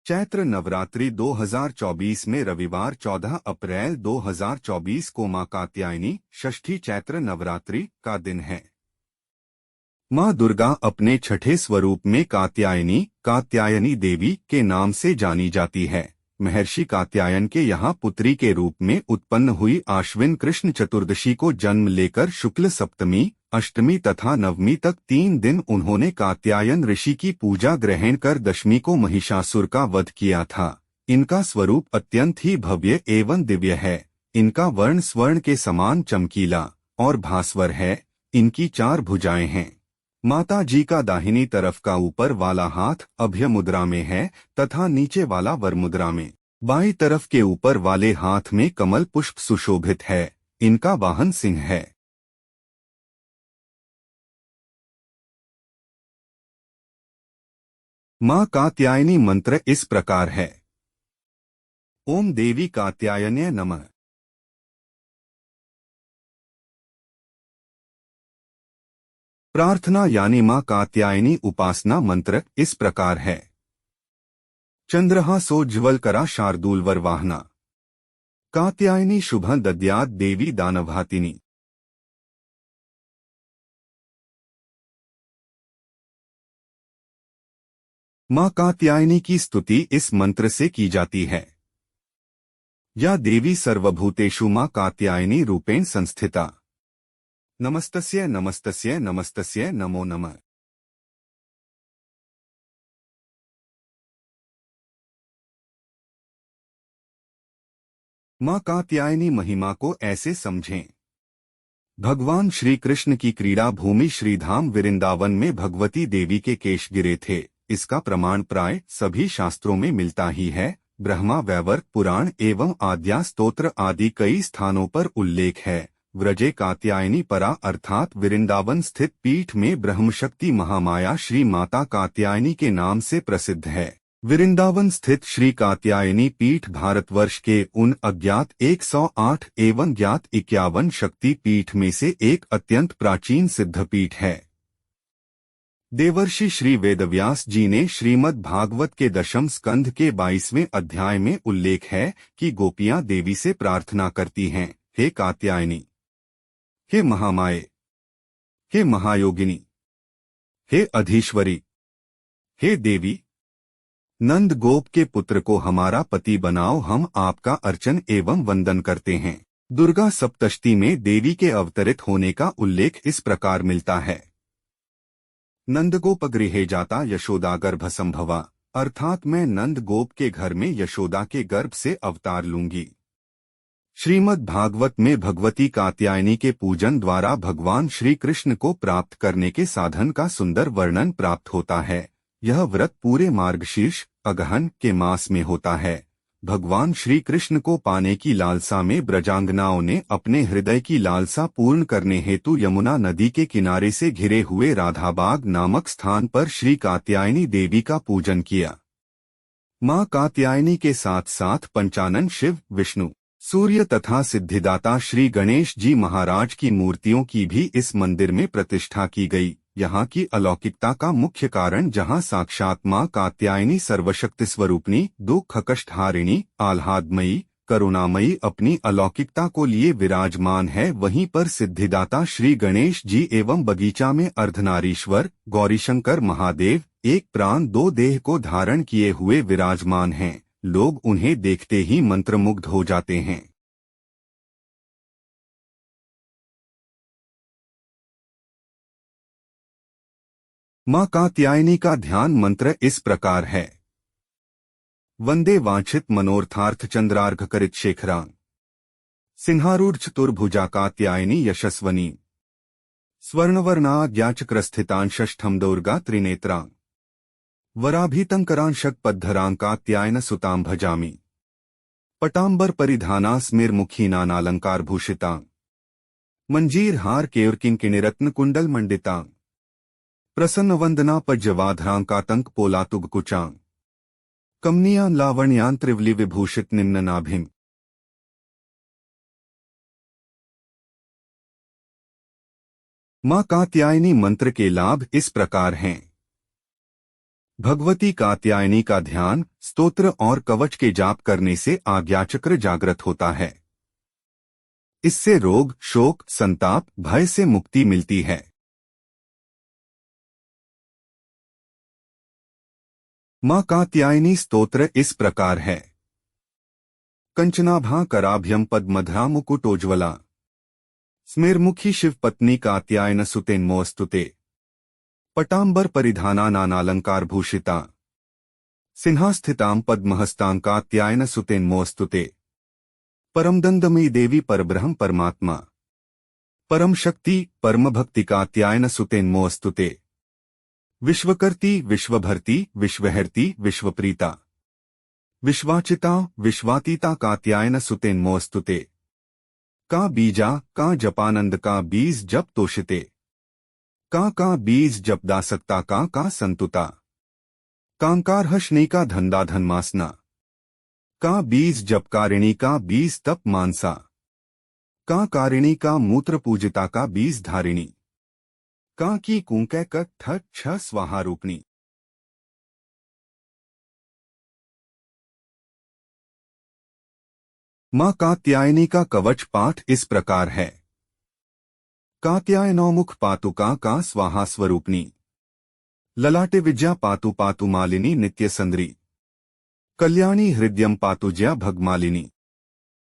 चैत्र नवरात्रि 2024 में रविवार 14 अप्रैल 2024 को मां कात्यायनी षष्ठी चैत्र नवरात्रि का दिन है। मां दुर्गा अपने छठे स्वरूप में कात्यायनी देवी के नाम से जानी जाती है। महर्षि कात्यायन के यहाँ पुत्री के रूप में उत्पन्न हुई आश्विन कृष्ण चतुर्दशी को जन्म लेकर शुक्ल सप्तमी, अष्टमी तथा नवमी तक 3 दिन उन्होंने कात्यायन ऋषि की पूजा ग्रहण कर दशमी को महिषासुर का वध किया था। इनका स्वरूप अत्यंत ही भव्य एवं दिव्य है। इनका वर्ण स्वर्ण के समान चमकीला और भास्वर है। इनकी 4 भुजाएं हैं। माता जी का दाहिनी तरफ का ऊपर वाला हाथ अभय मुद्रा में है तथा नीचे वाला वर मुद्रा में। बाईं तरफ के ऊपर वाले हाथ में कमल पुष्प सुशोभित है। इनका वाहन सिंह है। मां कात्यायनी मंत्र इस प्रकार है। ओम देवी कात्यायन्यै नमः। प्रार्थना यानी मां कात्यायनी उपासना मंत्र इस प्रकार है। चंद्रहा सोज्ज्वलकरा शार्दूलवर वाहना कात्यायनी शुभ दद्यात् देवी दानवहातिनी। मां कात्यायनी की स्तुति इस मंत्र से की जाती है। या देवी सर्वभूतेषु मां कात्यायनी रूपेण संस्थिता। नमस्तस्य नमस्तस्य नमस्तस्य नमो नमः। मां कात्यायनी महिमा को ऐसे समझें। भगवान श्री कृष्ण की क्रीड़ा भूमि श्रीधाम वृंदावन में भगवती देवी के केश गिरे थे। इसका प्रमाण प्राय सभी शास्त्रों में मिलता ही है। ब्रह्मा वैवर्त पुराण एवं आद्या स्तोत्र आदि कई स्थानों पर उल्लेख है। व्रजे कात्यायनी परा अर्थात वृंदावन स्थित पीठ में ब्रह्मशक्ति महामाया श्री माता कात्यायनी के नाम से प्रसिद्ध है। वृंदावन स्थित श्री कात्यायनी पीठ भारतवर्ष के उन अज्ञात 108 एवं ज्ञात 51 शक्ति पीठ में से एक अत्यंत प्राचीन सिद्ध पीठ है। देवर्षि श्री वेदव्यास जी ने श्रीमद् भागवत के 10वें स्कंध के 22वें अध्याय में उल्लेख है कि गोपियां देवी से प्रार्थना करती हैं, हे कात्यायनी, हे महामाये, हे महायोगिनी, हे अधीश्वरी, हे देवी, नंद गोप के पुत्र को हमारा पति बनाओ। हम आपका अर्चन एवं वंदन करते हैं। दुर्गा सप्तशती में देवी के अवतरित होने का उल्लेख इस प्रकार मिलता है। नंदगोप गृहे जाता यशोदा गर्भ संभवा, अर्थात मैं नंद गोप के घर में यशोदा के गर्भ से अवतार लूंगी। श्रीमद् भागवत में भगवती कात्यायनी के पूजन द्वारा भगवान श्री कृष्ण को प्राप्त करने के साधन का सुंदर वर्णन प्राप्त होता है। यह व्रत पूरे मार्गशीर्ष अगहन के मास में होता है। भगवान श्री कृष्ण को पाने की लालसा में ब्रजांगनाओं ने अपने हृदय की लालसा पूर्ण करने हेतु यमुना नदी के किनारे से घिरे हुए राधाबाग नामक स्थान पर श्री कात्यायनी देवी का पूजन किया। मां कात्यायनी के साथ साथ पंचानन शिव, विष्णु, सूर्य तथा सिद्धिदाता श्री गणेश जी महाराज की मूर्तियों की भी इस मंदिर में प्रतिष्ठा की गई। यहाँ की अलौकिकता का मुख्य कारण जहाँ साक्षात मां कात्यायनी सर्वशक्ति स्वरूपिणी, दुख कष्टहारिणी, आह्लादमयी, करुणामयी अपनी अलौकिकता को लिए विराजमान है, वहीं पर सिद्धिदाता श्री गणेश जी एवं बगीचा में अर्धनारीश्वर गौरीशंकर महादेव एक प्राण 2 देह को धारण किए हुए विराजमान हैं। लोग उन्हें देखते ही मंत्रमुग्ध हो जाते हैं। मां कात्यायनी का ध्यान मंत्र इस प्रकार है। वंदे वांछित मनोर्थार्थ चंद्रार्घकरित शेखरां सिंहारूढ़ चतुर्भुजा कात्यायनी यशस्वनी स्वर्णवर्णाद्याचक्रस्थितां षष्ठम दुर्गा त्रिनेत्रां वराभीतंकरांशक पद्धरां कात्यायन सुतां भजामि पटांबर परिधाना स्मिरमुखीनानालंकार भूषितां मंजीर हार केवरकिंकिणिरत्न कुंडल मंडितां प्रसन्नवंदना पज्जवाधरां कातंक पोलातुग कुचां कमनीयां लावण्यां त्रिवली विभूषित निम्ननाभिम। मां कात्यायनी मंत्र के लाभ इस प्रकार हैं। भगवती कात्यायनी का ध्यान, स्तोत्र और कवच के जाप करने से आज्ञाचक्र जागृत होता है। इससे रोग, शोक, संताप, भय से मुक्ति मिलती है। मां कात्यायनी स्तोत्र इस प्रकार है। कंचनाभा कराभ्यम पद्मधरा मुकुटोज्ज्वला, स्मेरमुखी शिवपत्नी कात्यायन सुतेन्मोस्तुते, पटांबर परिधाना नानालंकार भूषिता, सिंहास्थितां पद्महस्तां कात्यायन सुतेन्मोस्तुते, परमदंदमयी देवी परब्रह्म परमात्मा, परम शक्ति परम भक्ति कात्यायन सुतेन्मोस्तुते, विश्वकर्ती विश्वभर्ती विश्वहर्ती विश्वप्रीता, विश्वाचिता विश्वातीता कात्यायन सुतेन्मोस्तुते, का बीजा का जपानंद का बीज जप तोषिते, का बीज जप दासकता का संतुता, कांकारहशनी का धंधा धन्मासना, का बीज जप कारिणी का बीज तप मानसा, का कारिणी का मूत्र पूजिता का बीज धारिणी, का की कुंकै कट ठट छ स्वाहा रूपणी। मां कात्यायनी का कवच पाठ इस प्रकार है। कात्यायनौमुख पातुका का स्वाहा स्वरूपनी, ललाटे विद्या पातु पातु मालिनी नित्य संद्री, कल्याणी हृदयम पातु जया भगमालिनी।